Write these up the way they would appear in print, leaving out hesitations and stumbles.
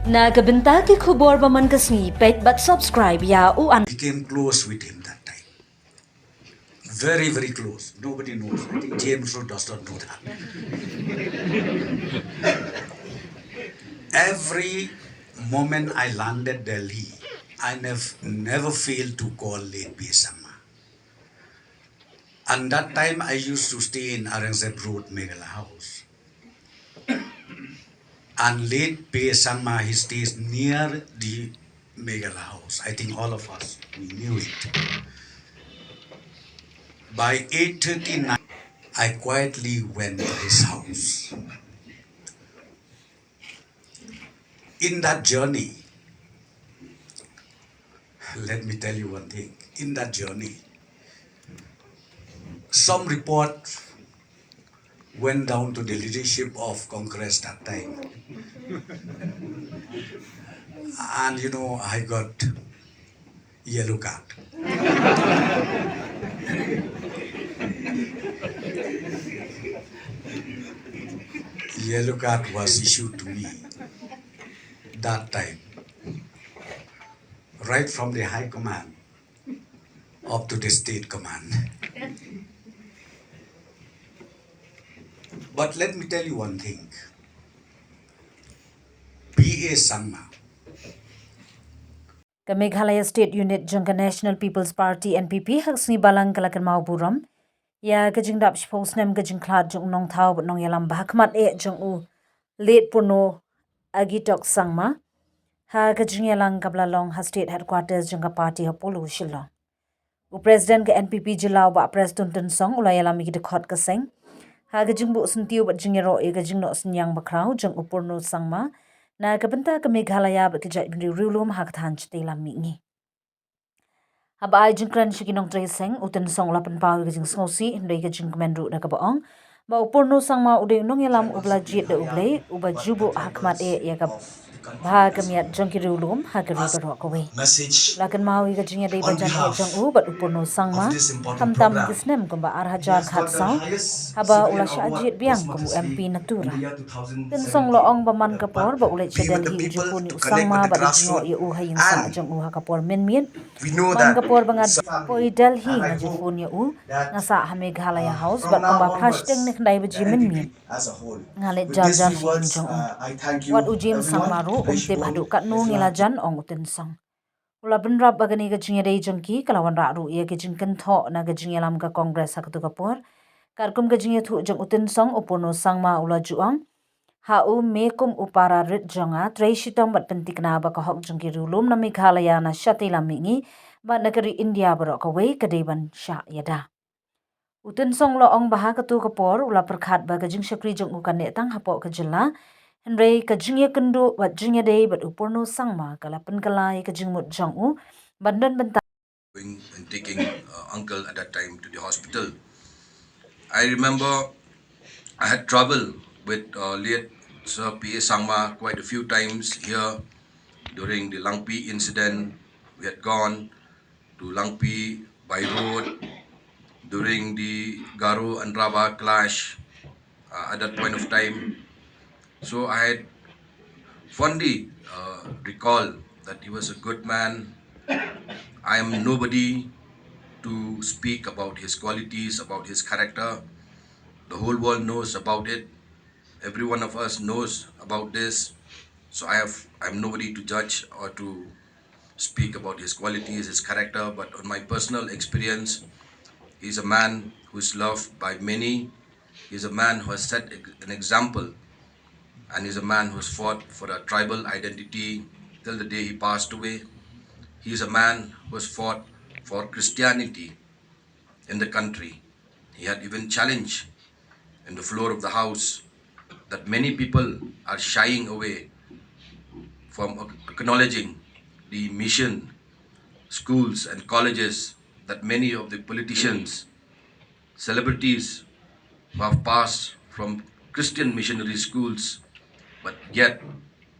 Nagabenta ki khubor ba man kasni pet but subscribe ya u an became close with him that time. Very, very close. Nobody knows. I think James does not know that. Every moment I landed Delhi, I never failed to call late Besama. And that time I used to stay in Aurangzeb Road, Meghala House. And late Besama, he stays near the Meghala House. I think all of us, we knew it. By 8:39, I quietly went to his house. In that journey, let me tell you one thing. In that journey, some report went down to the leadership of Congress that time. And I got yellow card. Yellow card was issued to me that time, right from the high command up to the state command. But let me tell you one thing. P.A. Sangma, ka Meghalaya State Unit jangka National People's Party NPP haksni balang kalakan mau buram ya gajing dap shpos nem gajing khlad jong nong thau but nong yalam bahkmat jong u late Purno agitok sangma ha gajing yalang kabla long ha state headquarters jangka party ha polu shilong u president ka NPP jilaw ba Prestone ten song ulayalam gi dekhot ka seng ha gajing bu suntiu bat jingero gajing no senyang bakrau jong u Purno sangma na kabenta ka Meghalaya ba kejat riulum ha kathan chte lam mi haba ai jingkran shikinong tracing uten song lapan pau gajing sngosi ndai gajing kmenru na kabaong ba upurno sangma ude nong yalam ubla Jied da Blei uba jubo hakmat ya ka bha kamiat jongki rulum ha kari barok away lakan mau gajing dei bajan jong u bat upurno sangma tam kisnem kumba arhajar khat saw haba ula Shah Jied biang kumu MP natura ten song lo ong baman kapor ba ulet Delhi ujupuni usangma ba jingo ya u haying sa jong u ha kapor min man kapor bangat poi Delhi nga jifun ya u nga sa ha Meghalaya house bat kamba khashteng nek dai baji min nga let jan shi in jong wat ujim sangmaru umte bhadu kat nu ngila jan ong uten song ula benrap bagani ga jingya dei jongki kalawan ra ru ye ga jingkan tho na ga jingya lam ka congress ha tu kapor karkum ga jingya thu jong uten song upono sangma ula juang ha u mekum upara rit jonga traishitong bat pentikna ba ka hok jongki rulum na Meghalaya na shati lamingi ba negeri India barok away kadeban Shah yada uten song lo ong baha katu kapor ula perkhat ba gajing shakri jong ukan ne tang hapo ka jilla henry ka jingya kendu bat jingya dei bat upurno sangma kala penkalai ka jingmut jong u bandan benta and taking uncle at that time to the hospital. I remember I had trouble with late Sir P.A. Sangma quite a few times here during the Langpi incident. We had gone to Langpi by road during the Garo and Rava clash at that point of time. So I had fondly recall that he was a good man. I am nobody to speak about his qualities, about his character. The whole world knows about it. Every one of us knows about this. So I'm nobody to judge or to speak about his qualities, his character, but on my personal experience, he's a man who's loved by many. He's a man who has set an example, and he's a man who's fought for a tribal identity till the day he passed away. He's a man who has fought for Christianity in the country. He had even challenged in the floor of the house that many people are shying away from acknowledging the mission, schools and colleges that many of the politicians, celebrities who have passed from Christian missionary schools, but yet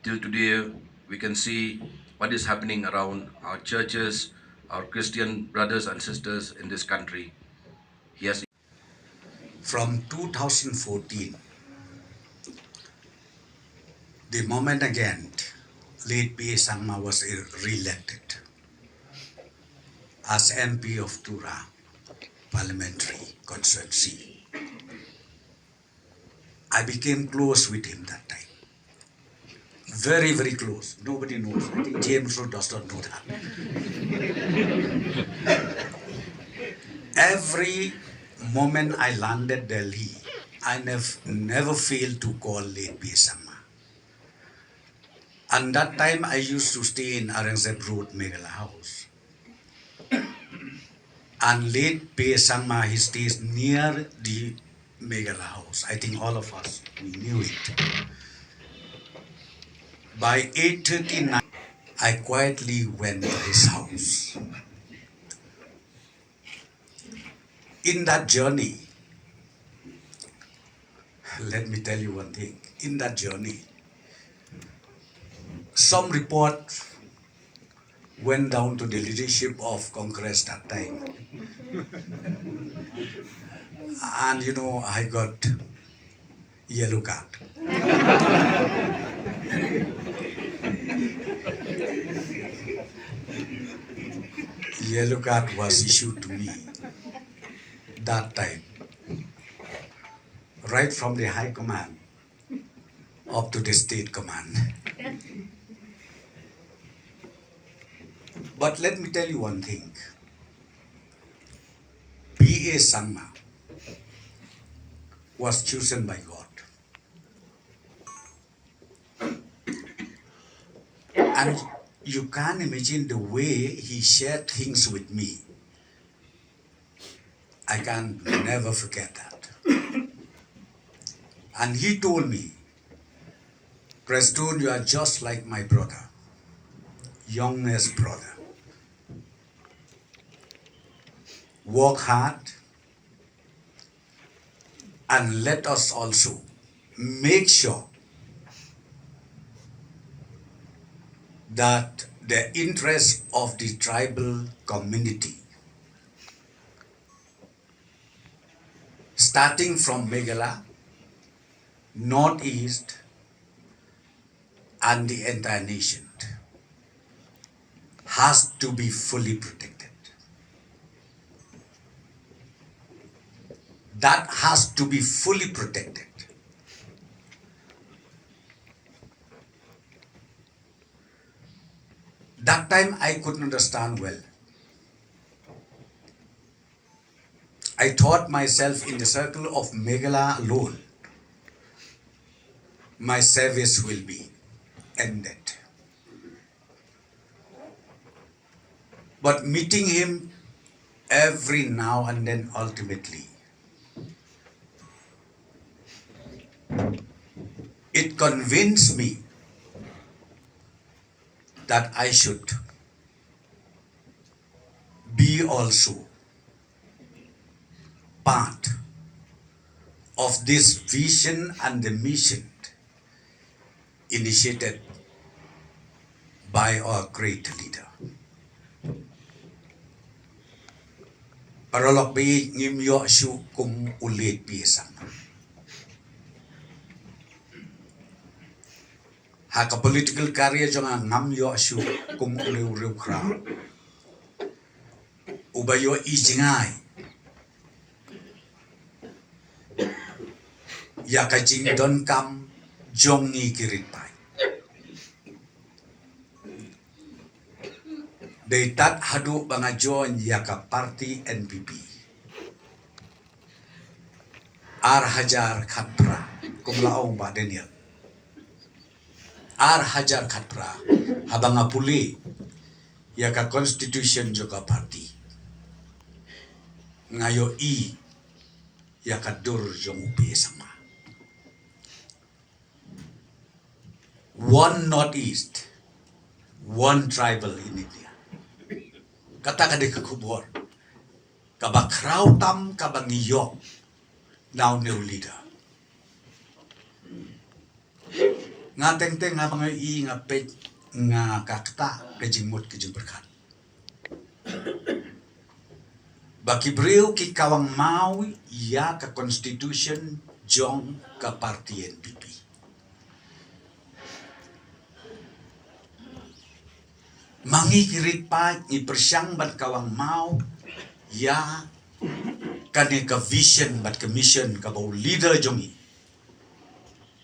till today we can see what is happening around our churches, our Christian brothers and sisters in this country. He has from 2014, the moment again late P.A. Sangma was re-elected as MP of Tura parliamentary constituency. I became close with him that time. Very, very close. Nobody knows. I think James Rowe does not know that. Every moment I landed Delhi, I never failed to call late P.A. Sangma. And that time I used to stay in Aurangzeb Road, Meghala House. And late P.A. Sangma, he stays near the Meghala House. I think all of us, we knew it. By 8:39, I quietly went to his house. In that journey, let me tell you one thing. In that journey, some report went down to the leadership of Congress that time. And you know, I got yellow card. Yellow card was issued to me that time, right from the high command up to the state command. But let me tell you one thing. P.A. Sangma was chosen by God. And you can't imagine the way he shared things with me. I can never forget that. And he told me, Prestone, you are just like my brother, youngest brother. Work hard and let us also make sure that the interests of the tribal community, starting from Meghala, Northeast, and the entire nation, has to be fully protected. That has to be fully protected. That time I couldn't understand well. I thought myself in the circle of Meghala alone, my service will be ended. But meeting him every now and then, ultimately, it convinced me that I should be also part of this vision and the mission initiated by our great leader. Parolok bi ngim yo shu kum ulit pisang. Haka political career jonga ngam yo shu kum uliu riu kra. Ubayo ijingai. Ya kajing don kam jongi kirit pai. Deitat hadu bangajon yaka party NPP. Ar hajar khatra kumlaong ba Daniel. Ar hajar khatra habanga puli yaka constitution juga party. Ngayo i yaka dur jong upi sama. One Northeast, one tribal in India. Kata ka di kakubor, kabakraw tam kabangiyo, now new leader. Nga teng-teng nga mga nga pet nga kakta kajimot kajim berkat. Bakibriw ki kawang mau ya ka constitution jong ka party NPP. Mangi kirit pa ni persyang bat kawang mau ya kane ka vision bat ka mission ka bau leader jongi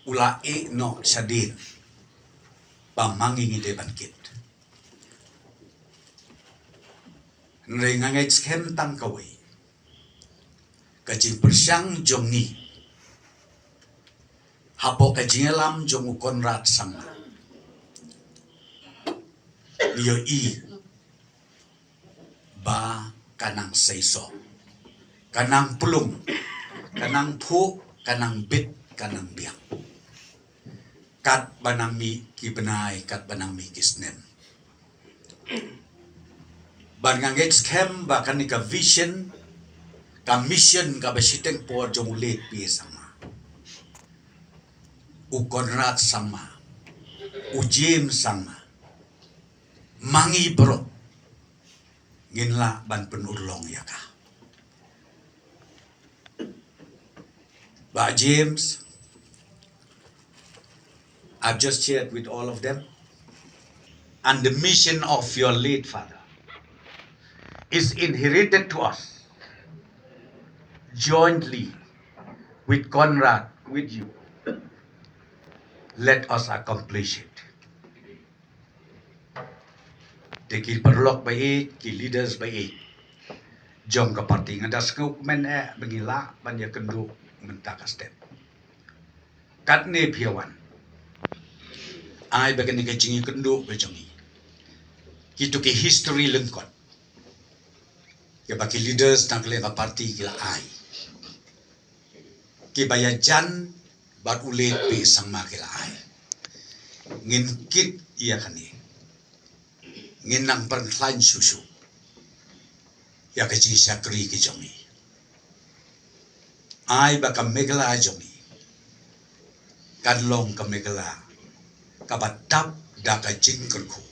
ula no sadin pa mangi ngi de kit ngai ngai skem tang kawai ka jing persyang jongi hapo ka jingalam jongu konrat sama yo ba kanang seiso kanang pulung kanang pu kanang bit kanang biang kat banang mi ki benai kat banang mi kisnem ban nganget skem ba kanika vision ka mission ka basiteng por jong ulit pi sama u konrat sama u jim sama mangi bro nginla ban penulong ya ka ba James, I've just shared with all of them, and the mission of your late father is inherited to us jointly with Conrad, with you. Let us accomplish it. The kil perlok baik, kil leaders baik. Jom ka parti ngadas nguk men bengila banya kendu mentaka step. Kat ne piawan. Ai bagani ka jingi kendu bejongi. Kitu ke history lengkot. Ya baki leaders nak le ka parti kila ai. Ki bayajan bat ulet pe sama kila ai. Ngin kit iya kani. Ngin nang perklan susu. Ya ka jingi syakri ki jongi. Ai baka megala jongi. Kadlong ka megala. Kabatap da ka jingkerku.